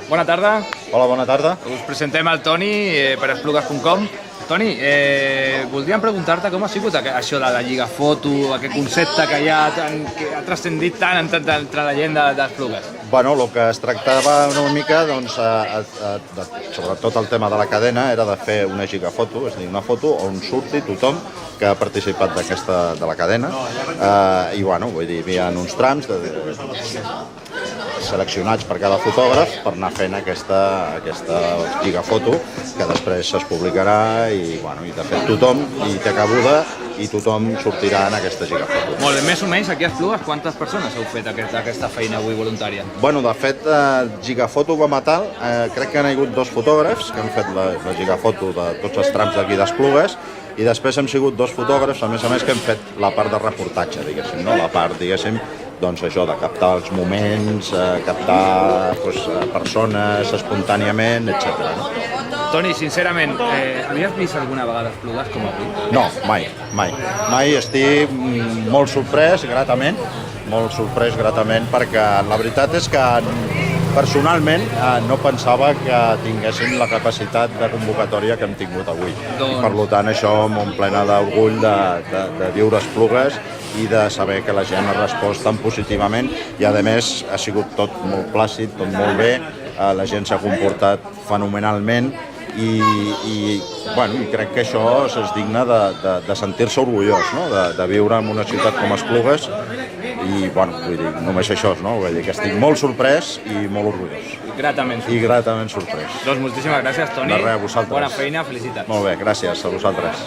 Bona tarda. Hola, bona tarda. Us presentem el Toni per esplugues.com. Toni, voldríem preguntar-te com ha sigut això de la Lliga Foto, aquest concepte que que ha transcendit tant entre la gent d'Esplugues. Bueno, el que es tractava una mica, doncs, sobretot el tema de la cadena, era de fer una gigafoto, és a dir, una foto on surti tothom que ha participat de la cadena. I, bueno, vull dir, hi havia uns trams seleccionats per cada fotògraf per anar fent aquesta gigafoto que després es publicarà i, bueno, i de fet tothom hi té cabuda i tothom sortirà en aquesta gigafoto. Molt bé, més o menys aquí a Esplugues quantes persones heu fet aquesta feina avui voluntària? Bueno, de fet, gigafoto com a tal, crec que han hagut dos fotògrafs que han fet la gigafoto de tots els trams d'aquí d'Esplugues i després hem sigut dos fotògrafs, a més, que hem fet la part de reportatge, diguéssim, no? La part, diguéssim, doncs això, de captar els moments, captar persones espontàniament, etc. Toni, sincerament, havies vist alguna vegada Esplugues com avui? No, mai. Mai estic molt sorprès, gratament, perquè la veritat és que personalment no pensava que tinguéssim la capacitat de convocatòria que hem tingut avui. I per tant això m'omplena d'orgull de viure Esplugues i de saber que la gent ha respost tan positivament i a més ha sigut tot molt plàcid, tot molt bé, la gent s'ha comportat fenomenalment i crec que això és digne de sentir-se orgullós, no? De viure en una ciutat com Esplugues i, vull dir, només això, no? Vull dir que estic molt sorprès i molt orgullós. I gratament sorprès. Doncs moltíssimes gràcies, Toni. De res, a vosaltres. Bona feina, felicitats. Molt bé, gràcies a vosaltres.